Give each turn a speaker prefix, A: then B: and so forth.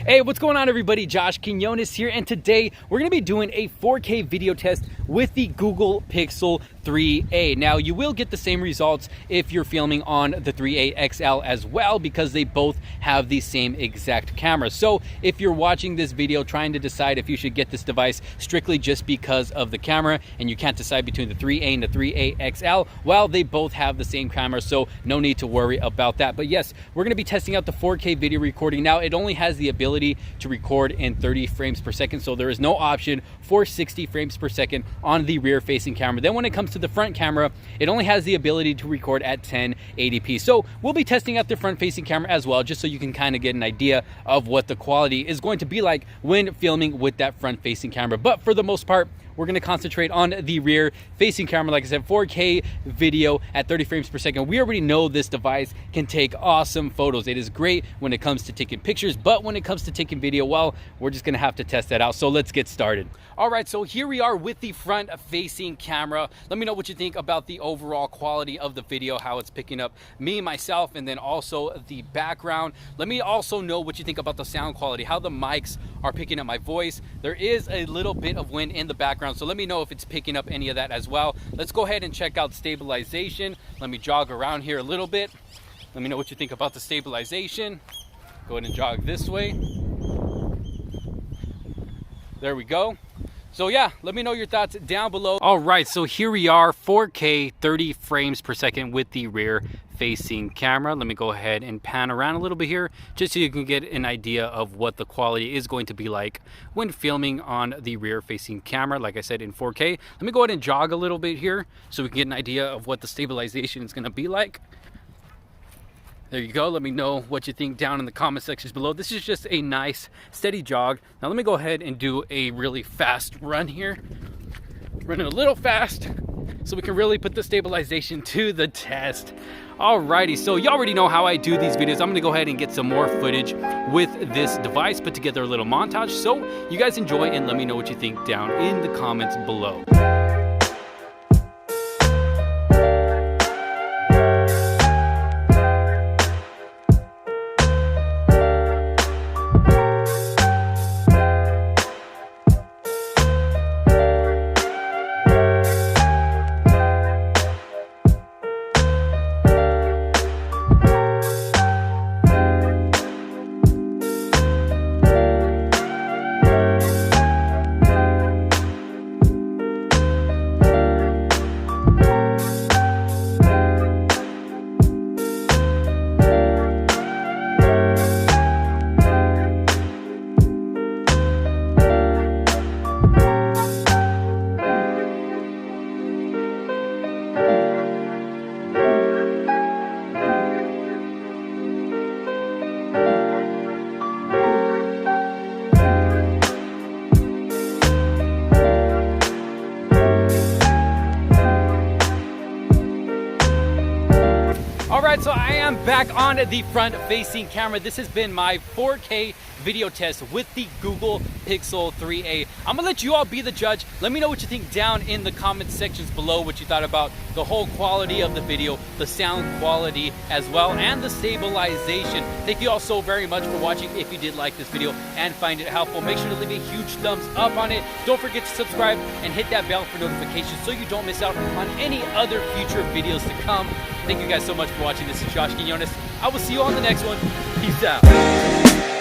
A: Hey, what's going on everybody? Josh Quinones here, and today we're going to be doing a 4K video test with the Google Pixel 3a. Now, you will get the same results if you're filming on the 3a XL as well, because they both have the same exact camera. So if you're watching this video trying to decide if you should get this device strictly just because of the camera, and you can't decide between the 3a and the 3a XL, well, they both have the same camera, so no need to worry about that. But yes, we're going to be testing out the 4K video recording. Now, it only has the ability to record in 30 frames per second, so there is no option for 60 frames per second on the rear facing camera. Then when it comes to the front camera, it only has the ability to record at 1080p. So we'll be testing out the front facing camera as well, just so you can kind of get an idea of what the quality is going to be like when filming with that front facing camera. But for the most part, we're going to concentrate on the rear facing camera. Like I said, 4K video at 30 frames per second. We already know this device can take awesome photos. It is great when it comes to taking pictures, but when it comes to taking video, well, we're just going to have to test that out. So let's get started. All right, so here we are with the front facing camera. Let me know what you think about the overall quality of the video, how it's picking up me, myself, and then also the background. Let me also know what you think about the sound quality, how the mics are picking up my voice. There is a little bit of wind in the background, so let me know if it's picking up any of that as well. Let's go ahead and check out stabilization. Let me jog around here a little bit. Let me know what you think about the stabilization. Go ahead and jog this way. There we go. So yeah, let me know your thoughts down below. All right, so here we are, 4K 30 frames per second with the rear facing camera. Let me go ahead and pan around a little bit here, just so you can get an idea of what the quality is going to be like when filming on the rear facing camera, like I said, in 4K. Let me go ahead and jog a little bit here so we can get an idea of what the stabilization is going to be like. There you go. Let me know what you think down in the comment sections below. This is just a nice steady jog. Now let me go ahead and do a really fast run here. Running a little fast so we can really put the stabilization to the test. Alrighty, so you already know how I do these videos. I'm gonna go ahead and get some more footage with this device, put together a little montage, so you guys enjoy and let me know what you think down in the comments below. Alright, so I am back on the front facing camera. This has been my 4K video test with the Google Pixel 3a. I'm gonna let you all be the judge. Let me know what you think down in the comment sections below, what you thought about the whole quality of the video, the sound quality as well, and the stabilization. Thank you all so very much for watching. If you did like this video and find it helpful, make sure to leave a huge thumbs up on it. Don't forget to subscribe and hit that bell for notifications so you don't miss out on any other future videos to come. Thank you guys so much for watching. This is Josh Quinones. I will see you on the next one. Peace out.